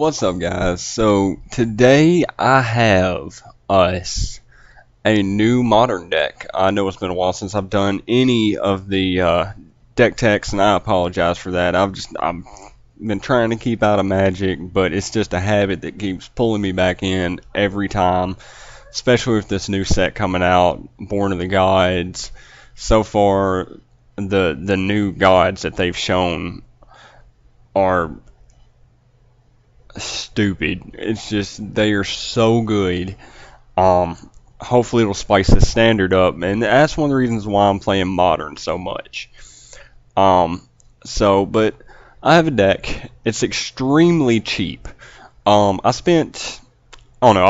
What's up, guys? So today I have us a new modern deck. I know it's been a while since I've done any of the deck techs, and I apologize for that. I've been trying to keep out of Magic, but it's just a habit that keeps pulling me back in every time, especially with this new set coming out, Born of the Gods. So far, the new gods that they've shown are stupid. It's just, they are so good. Hopefully it'll spice the standard up, and that's one of the reasons why I'm playing modern so much. But I have a deck. It's extremely cheap. I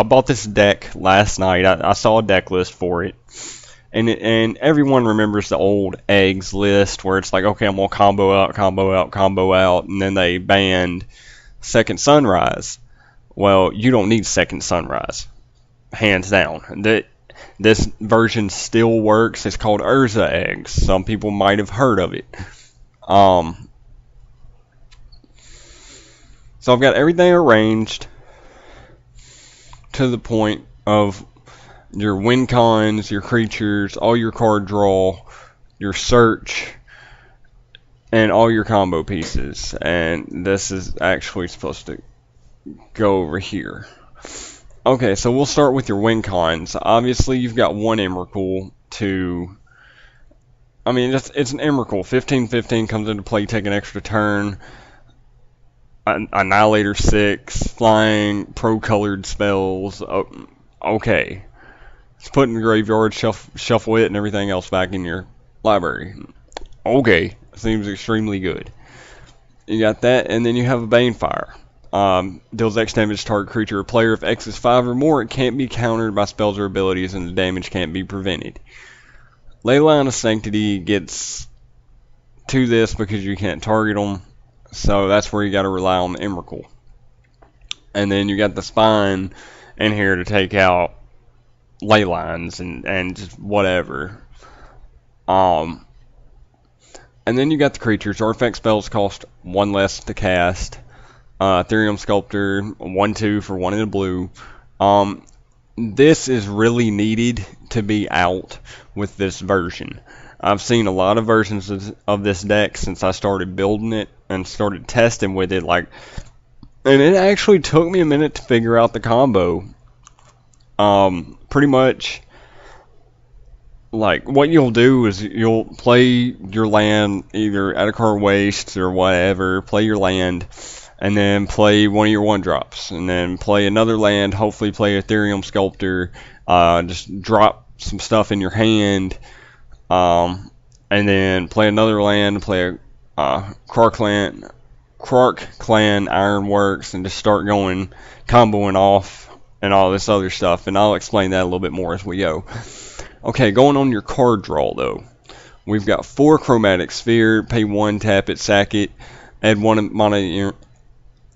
bought this deck last night. I saw a deck list for it. And everyone remembers the old Eggz list where it's like, okay, I'm going to combo out, combo out, combo out, and then they banned Second Sunrise. Well, you don't need Second Sunrise, hands down. This version still works. It's called Urza Eggz. Some people might have heard of it. So I've got everything arranged to the point of your win cons, your creatures, all your card draw, your search, and all your combo pieces. And this is actually supposed to go over here. Okay, so we'll start with your win cons. Obviously, you've got one Emrakul to... it's an Emrakul. 15/15 comes into play, take an extra turn. Annihilator 6, flying, pro-colored spells. Okay. It's put in the graveyard, shuffle it, and everything else back in your library. Okay. Seems extremely good. You got that, and then you have a Banefire. Deals X damage to target creature or player. If X is 5 or more, it can't be countered by spells or abilities, and the damage can't be prevented. Leyline of Sanctity gets to this because you can't target them, so that's where you got to rely on the Emrakul. And then you got the Spine in here to take out Leylines and just whatever. And then you got the creatures. Artifact spells cost 1 less to cast. Etherium Sculptor, 1/2 for 1 in the blue. This is really needed to be out with this version. I've seen a lot of versions of this deck since I started building it and started testing with it. And it actually took me a minute to figure out the combo. Pretty much, what you'll do is you'll play your land, either Adarkar Wastes or whatever, play your land, and then play one of your 1-drops, and then play another land, hopefully play Etherium Sculptor, just drop some stuff in your hand, and then play another land, play a Krark Clan Ironworks, and just start going, comboing off, and all this other stuff, and I'll explain that a little bit more as we go. Okay, going on your card draw, though. We've got 4 Chromatic Sphere, pay 1, tap it, sack it, add 1 mana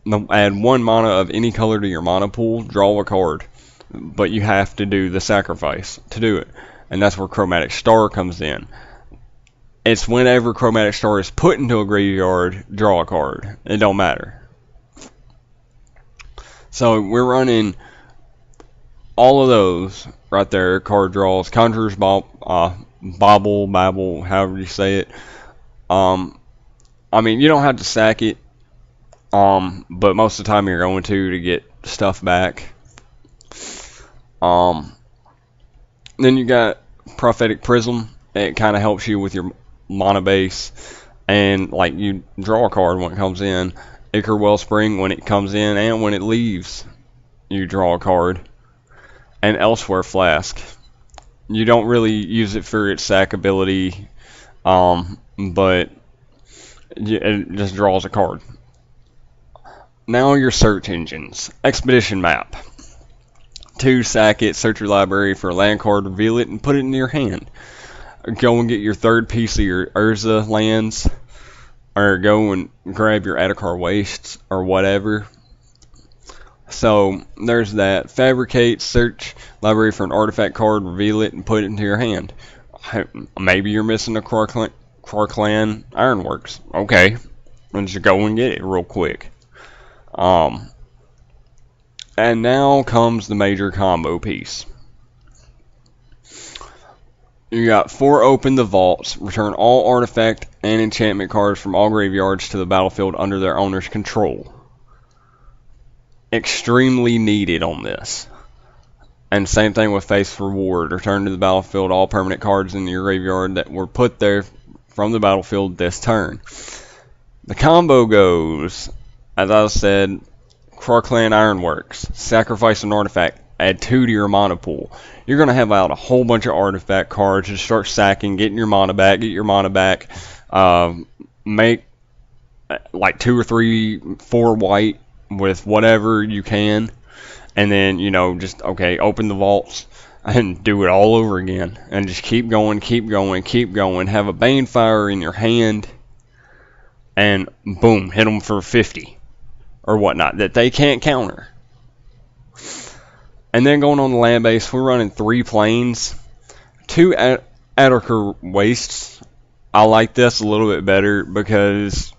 of any color to your mana pool, draw a card. But you have to do the sacrifice to do it. And that's where Chromatic Star comes in. It's whenever Chromatic Star is put into a graveyard, draw a card. It don't matter. So we're running all of those right there, card draws, Conjurers, Bauble, however you say it. You don't have to sack it, but most of the time you're going to get stuff back. Then you got Prophetic Prism. It kind of helps you with your mana base, and you draw a card when it comes in. Ichor Wellspring when it comes in, and when it leaves, you draw a card. And Elsewhere Flask. You don't really use it for its sack ability, but it just draws a card. Now your search engines. Expedition Map. 2, sack it, search your library for a land card, reveal it, and put it in your hand. Go and get your 3rd piece of your Urza lands, or go and grab your Adarkar Wastes, or whatever. So, there's that. Fabricate, search library for an artifact card, reveal it, and put it into your hand. Maybe you're missing a Krark Clan Ironworks. Okay. And just go and get it real quick. And now comes the major combo piece. You got 4 open the vaults, return all artifact and enchantment cards from all graveyards to the battlefield under their owner's control. Extremely needed on this. And same thing with Faith's Reward. Return to the battlefield all permanent cards in your graveyard that were put there from the battlefield this turn. The combo goes, as I said, Krark Ironworks. Sacrifice an artifact. Add 2 to your mana pool. You're going to have out a whole bunch of artifact cards. Just start sacking, getting your mana back, get your mana back. Make like 2 or 3, 4 white with whatever you can. And then, you know, just, okay, open the vaults and do it all over again. And just keep going, keep going, keep going. Have a Banefire in your hand. And boom, hit them for 50. Or whatnot that they can't counter. And then going on the land base, we're running 3 planes, 2 Adarkar Wastes. I like this a little bit better because,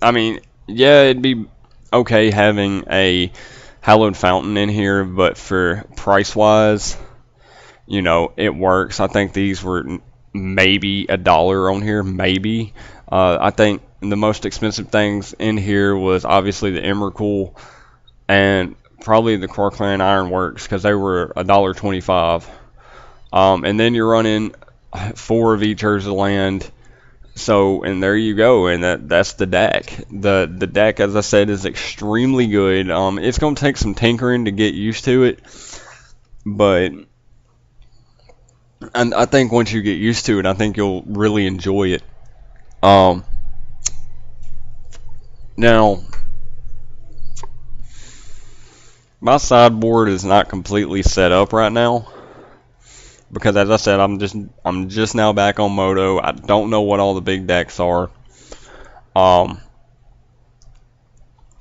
I mean, yeah, it'd be okay having a Hallowed Fountain in here, but for price-wise, you know, it works. I think these were maybe $1 on here, maybe. I think the most expensive things in here was obviously the Emrakul and probably the Krark Ironworks because they were $1.25. And then you're running 4 of each Urza land. So, and there you go, and that's the deck. The deck, as I said, is extremely good. It's going to take some tinkering to get used to it, but and I think once you get used to it, I think you'll really enjoy it. Now, my sideboard is not completely set up right now because, as I said, I'm just now back on Moto. I don't know what all the big decks are. I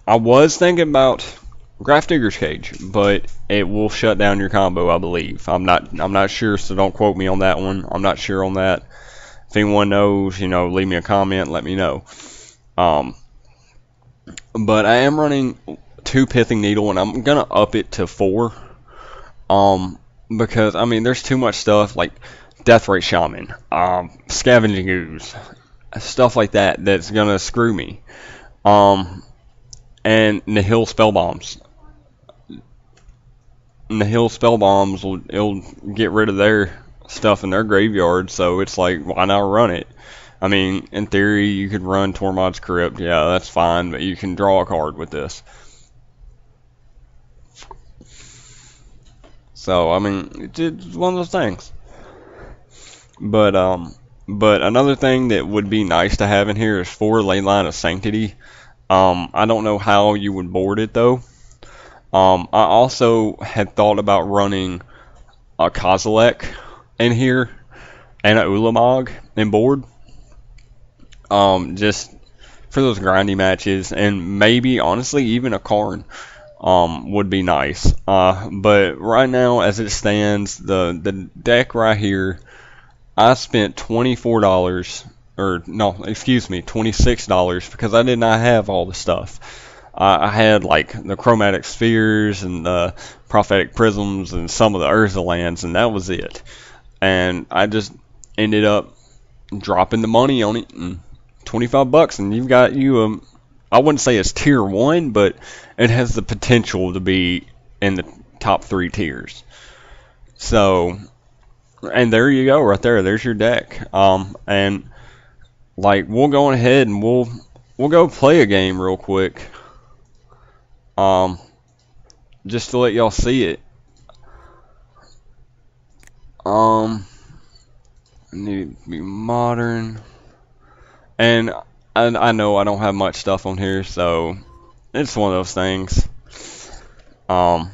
was thinking about Grafdigger's Cage, but it will shut down your combo, I believe. I'm not sure, so don't quote me on that one. I'm not sure on that. If anyone knows, you know, leave me a comment, let me know. But I am running 2 Pithing Needle, and I'm gonna up it to 4. Because I mean, there's too much stuff like Deathrite Shaman, Scavenging Ooze, stuff like that that's gonna screw me. And Nihil Spellbombs. Nihil Spellbombs it'll get rid of their stuff in their graveyard, so it's like, why not run it? I mean, in theory, you could run Tormod's Crypt, yeah, that's fine, but you can draw a card with this. So, I mean, it's one of those things. But another thing that would be nice to have in here is 4 Leyline of Sanctity. I don't know how you would board it, though. I also had thought about running a Kozilek in here and a Ulamog in board. Just for those grindy matches, and maybe, honestly, even a Karn. Would be nice. But right now, as it stands, the deck right here, I spent $24, or no, excuse me, $26 because I did not have all the stuff. I had like the Chromatic Spheres and the Prophetic Prisms and some of the Urza lands, and that was it. And I just ended up dropping the money on it, and $25, and you've got you I wouldn't say it's tier 1, but it has the potential to be in the top 3 tiers. So, and there you go, right there. There's your deck. And like, we'll go ahead and we'll go play a game real quick. Just to let y'all see it. I need to be modern. And I know I don't have much stuff on here, so it's one of those things. And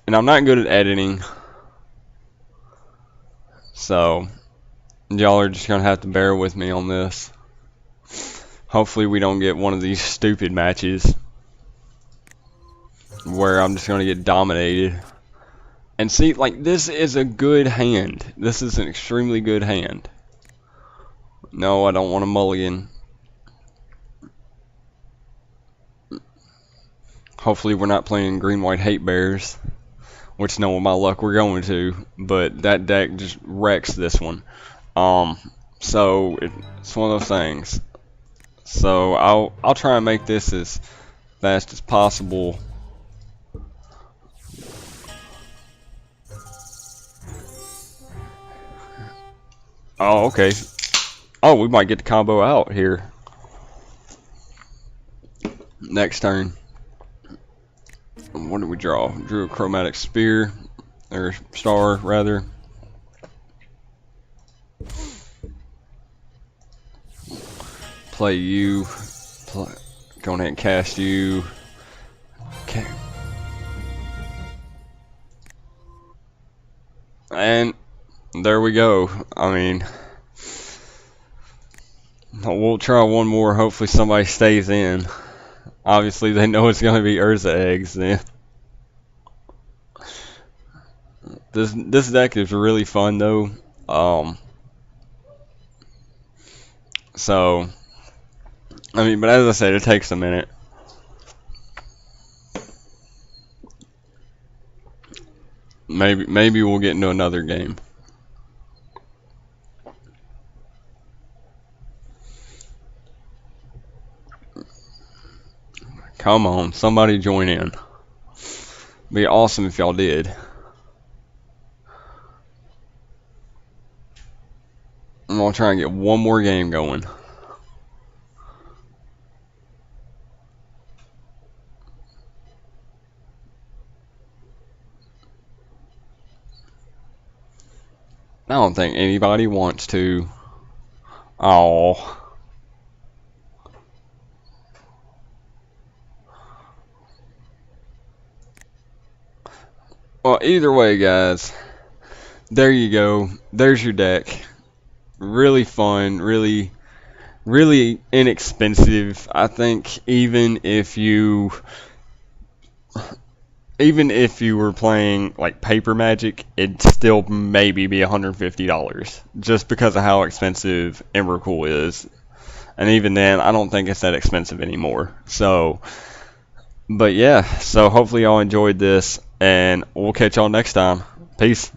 I'm not good at editing, so y'all are just gonna have to bear with me on this. Hopefully we don't get one of these stupid matches where I'm just gonna get dominated. And see, like, this is a good hand. This is an extremely good hand. No, I don't want a mulligan. Hopefully we're not playing green-white hate bears, which no, with my luck we're going to, but that deck just wrecks this one. So it's one of those things. So I'll try and make this as fast as possible. Oh, okay. Oh, we might get the combo out here. Next turn. What did we draw? Drew a Chromatic Sphere, or Star, rather. Play you. Go ahead and cast you. Okay. And there we go. I mean, we'll try one more. Hopefully somebody stays in. Obviously they know it's going to be Urza Eggz then. This deck is really fun though. So I mean, but as I said, it takes a minute. Maybe we'll get into another game. Come on, somebody join in. Be awesome if y'all did. I'm gonna try and get one more game going. I don't think anybody wants to. Oh. Well, either way, guys, there you go. There's your deck. Really fun, really inexpensive. I think even if you were playing like paper Magic, it'd still maybe be $150 just because of how expensive Emrakul is. And even then, I don't think it's that expensive anymore. So, but yeah, so hopefully y'all enjoyed this, and we'll catch y'all next time. Peace.